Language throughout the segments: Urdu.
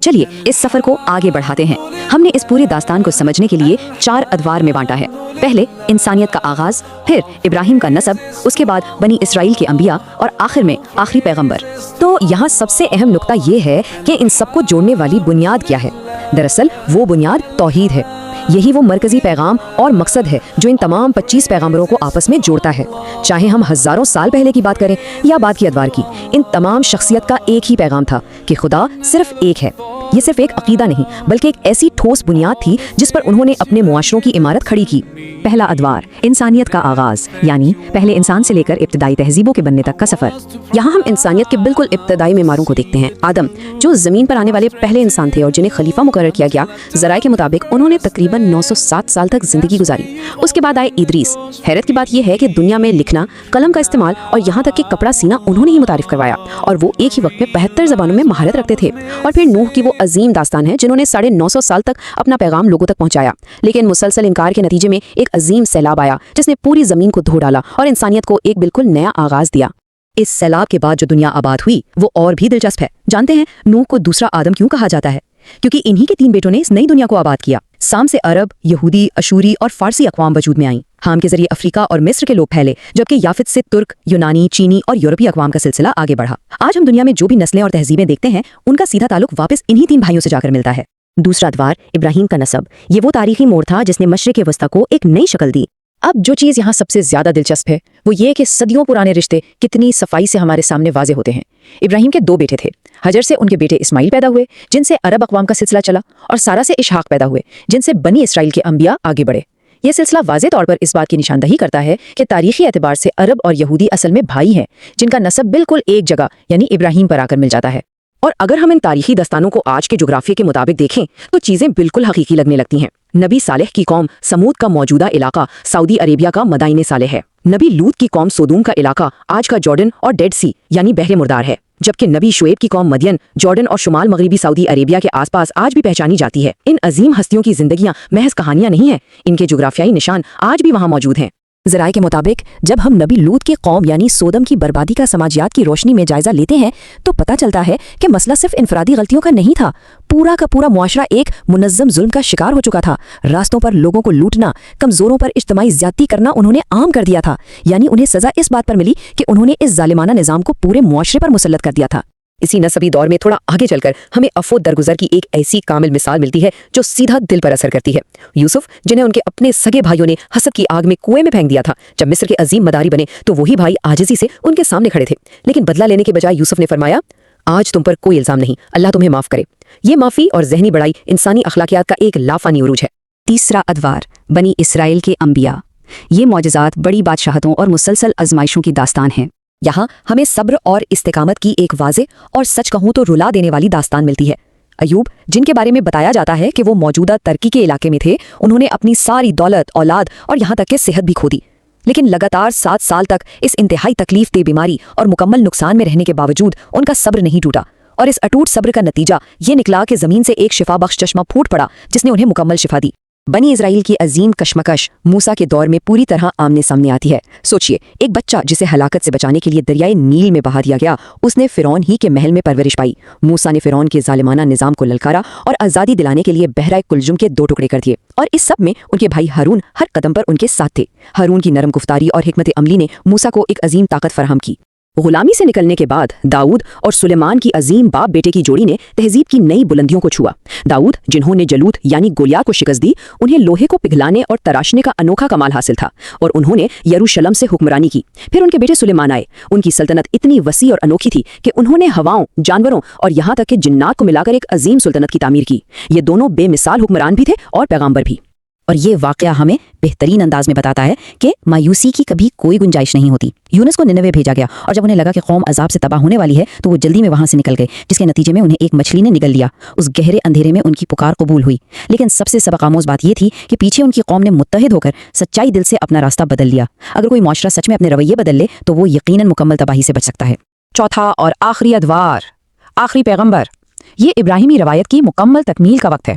چلیے اس سفر کو آگے بڑھاتے ہیں۔ ہم نے اس پورے داستان کو سمجھنے کے لیے 4 ادوار میں بانٹا ہے۔ پہلے انسانیت کا آغاز، پھر ابراہیم کا نسب، اس کے بعد بنی اسرائیل کے انبیاء اور آخر میں آخری پیغمبر۔ تو یہاں سب سے اہم نقطہ یہ ہے کہ ان سب کو جوڑنے والی بنیاد کیا ہے؟ دراصل وہ بنیاد توحید ہے۔ یہی وہ مرکزی پیغام اور مقصد ہے جو ان تمام 25 پیغمبروں کو آپس میں جوڑتا ہے۔ چاہے ہم ہزاروں سال پہلے کی بات کریں یا بعد کی ادوار کی، ان تمام شخصیت کا ایک ہی پیغام تھا کہ خدا صرف ایک ہے۔ یہ صرف ایک عقیدہ نہیں بلکہ ایک ایسی ٹھوس بنیاد تھی جس پر انہوں نے اپنے معاشروں کی عمارت کھڑی کی۔ پہلا ادوار، انسانیت کا آغاز، یعنی پہلے انسان سے لے کر ابتدائی تہذیبوں کے بننے تک کا سفر۔ یہاں ہم انسانیت کے بالکل ابتدائی معماروں کو دیکھتے ہیں۔ آدم، جو زمین پر آنے والے پہلے انسان تھے اور جنہیں خلیفہ مقرر کیا گیا، ذرائع کے مطابق انہوں نے تقریباً 907 سال تک زندگی گزاری۔ اس کے بعد آئے ادریس۔ حیرت کی بات یہ ہے کہ دنیا میں لکھنا، قلم کا استعمال اور یہاں تک کہ کپڑا سینا انہوں نے ہی متعارف کروایا، اور وہ ایک ہی وقت میں 72 زبانوں میں مہارت رکھتے تھے۔ اور پھر نوح کی وہ عظیم داستان ہے جنہوں نے 950 سال تک اپنا پیغام لوگوں تک پہنچایا، لیکن مسلسل انکار کے نتیجے میں ایک عظیم سیلاب آیا جس نے پوری زمین کو دھو ڈالا اور انسانیت کو ایک بالکل نیا آغاز دیا۔ اس سیلاب کے بعد جو دنیا آباد ہوئی وہ اور بھی دلچسپ ہے۔ جانتے ہیں نوح کو دوسرا آدم کیوں کہا جاتا ہے؟ کیونکہ انہی کے 3 بیٹوں نے اس نئی دنیا کو آباد کیا۔ سام سے عرب، یہودی، اشوری اور فارسی اقوام وجود میں آئیں۔ حام کے ذریعے افریقہ اور مصر کے لوگ پھیلے، جبکہ یافت سے ترک، یونانی، چینی اور یورپی اقوام کا سلسلہ آگے بڑھا۔ آج ہم دنیا میں جو بھی نسلیں اور تہذیبیں دیکھتے ہیں ان کا سیدھا تعلق واپس انہی 3 بھائیوں سے جا کر ملتا ہے۔ دوسرا ادوار، ابراہیم کا نسب، یہ وہ تاریخی موڑ تھا جس نے مشرق وسطیٰ کو ایک نئی شکل دی۔ اب جو چیز یہاں سب سے زیادہ دلچسپ ہے وہ یہ کہ صدیوں پرانے رشتے کتنی صفائی سے ہمارے سامنے واضح ہوتے ہیں۔ ابراہیم کے 2 بیٹے تھے۔ حجر سے ان کے بیٹے اسماعیل پیدا ہوئے جن سے عرب اقوام کا سلسلہ چلا، اور سارہ سے اسحاق پیدا ہوئے جن سے بنی اسرائیل کے انبیاء آگے بڑھے۔ یہ سلسلہ واضح طور پر اس بات کی نشاندہی کرتا ہے کہ تاریخی اعتبار سے عرب اور یہودی اصل میں بھائی ہیں جن کا نسب بالکل ایک جگہ یعنی ابراہیم پر آ کر مل جاتا ہے۔ اور اگر ہم ان تاریخی داستانوں کو آج کے جغرافیے کے مطابق دیکھیں تو چیزیں بالکل حقیقی لگنے لگتی ہیں۔ نبی صالح کی قوم سمود کا موجودہ علاقہ سعودی عربیہ کا مدائن صالح ہے۔ نبی لوط کی قوم سودوم کا علاقہ آج کا جارڈن اور ڈیڈ سی یعنی بحر مردار ہے، جبکہ نبی شعیب کی قوم مدین جارڈن اور شمال مغربی سعودی عربیہ کے آس پاس آج بھی پہچانی جاتی ہے۔ ان عظیم ہستیوں کی زندگیاں محض کہانیاں نہیں ہیں، ان کے جغرافیائی نشان آج بھی وہاں موجود ہیں۔ ذرائع کے مطابق جب ہم نبی لوط کی قوم یعنی سودم کی بربادی کا سماجیات کی روشنی میں جائزہ لیتے ہیں تو پتہ چلتا ہے کہ مسئلہ صرف انفرادی غلطیوں کا نہیں تھا، پورا کا پورا معاشرہ ایک منظم ظلم کا شکار ہو چکا تھا۔ راستوں پر لوگوں کو لوٹنا، کمزوروں پر اجتماعی زیادتی کرنا انہوں نے عام کر دیا تھا، یعنی انہیں سزا اس بات پر ملی کہ انہوں نے اس ظالمانہ نظام کو پورے معاشرے پر مسلط کر دیا تھا۔ اسی نسبی دور میں تھوڑا آگے چل کر ہمیں عفو درگزر کی ایک ایسی کامل مثال ملتی ہے جو سیدھا دل پر اثر کرتی ہے۔ یوسف، جنہیں ان کے اپنے سگے بھائیوں نے حسد کی آگ میں کنویں میں پھینک دیا تھا، جب مصر کے عظیم مداری بنے تو وہی بھائی عاجزی سے ان کے سامنے کھڑے تھے، لیکن بدلہ لینے کے بجائے یوسف نے فرمایا، آج تم پر کوئی الزام نہیں، اللہ تمہیں معاف کرے۔ یہ معافی اور ذہنی بڑائی انسانی اخلاقیات کا ایک لافانی عروج ہے۔ تیسرا ادوار، بنی اسرائیل کے انبیاء، یہ معجزات، بڑی بادشاہتوں اور مسلسل آزمائشوں کی داستان ہے۔ یہاں ہمیں صبر اور استقامت کی ایک واضح اور سچ کہوں تو رلا دینے والی داستان ملتی ہے۔ ایوب، جن کے بارے میں بتایا جاتا ہے کہ وہ موجودہ ترکی کے علاقے میں تھے، انہوں نے اپنی ساری دولت، اولاد اور یہاں تک کہ صحت بھی کھو دی، لیکن لگاتار 7 سال تک اس انتہائی تکلیف دہ بیماری اور مکمل نقصان میں رہنے کے باوجود ان کا صبر نہیں ٹوٹا، اور اس اٹوٹ صبر کا نتیجہ یہ نکلا کہ زمین سے ایک شفا بخش چشمہ پھوٹ پڑا جس نے انہیں مکمل شفا دی۔ بنی اسرائیل کی عظیم کشمکش موسیٰ کے دور میں پوری طرح آمنے سامنے آتی ہے۔ سوچئے، ایک بچہ جسے ہلاکت سے بچانے کے لیے دریائے نیل میں بہا دیا گیا، اس نے فرعون ہی کے محل میں پرورش پائی۔ موسیٰ نے فرعون کے ظالمانہ نظام کو للکارا اور آزادی دلانے کے لیے بحرہ کلجم کے 2 ٹکڑے کر دیے، اور اس سب میں ان کے بھائی ہارون ہر قدم پر ان کے ساتھ تھے۔ ہارون کی نرم گفتاری اور حکمت عملی نے موسیٰ کو ایک عظیم طاقت فراہم کی۔ غلامی سے نکلنے کے بعد داؤد اور سلیمان کی عظیم باپ بیٹے کی جوڑی نے تہذیب کی نئی بلندیوں کو چھوا۔ داؤد، جنہوں نے جلوت یعنی گولیات کو شکست دی، انہیں لوہے کو پگھلانے اور تراشنے کا انوکھا کمال حاصل تھا، اور انہوں نے یروشلم سے حکمرانی کی۔ پھر ان کے بیٹے سلیمان آئے۔ ان کی سلطنت اتنی وسیع اور انوکھی تھی کہ انہوں نے ہواؤں، جانوروں اور یہاں تک کہ جنات کو ملا کر ایک عظیم سلطنت کی تعمیر کی۔ یہ دونوں بے مثال حکمران بھی تھے اور پیغامبر بھی۔ اور یہ واقعہ ہمیں بہترین انداز میں بتاتا ہے کہ مایوسی کی کبھی کوئی گنجائش نہیں ہوتی۔ یونس کو ننوے بھیجا گیا، اور جب انہیں لگا کہ قوم عذاب سے تباہ ہونے والی ہے تو وہ جلدی میں وہاں سے نکل گئے، جس کے نتیجے میں انہیں ایک مچھلی نے نگل لیا۔ اس گہرے اندھیرے میں ان کی پکار قبول ہوئی، لیکن سب سے سبق آموز بات یہ تھی کہ پیچھے ان کی قوم نے متحد ہو کر سچائی دل سے اپنا راستہ بدل لیا۔ اگر کوئی معاشرہ سچ میں اپنے رویے بدل لے تو وہ یقیناً مکمل تباہی سے بچ سکتا ہے۔ چوتھا اور آخری ادوار، آخری پیغمبر، یہ ابراہیمی روایت کی مکمل تکمیل کا وقت ہے۔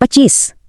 25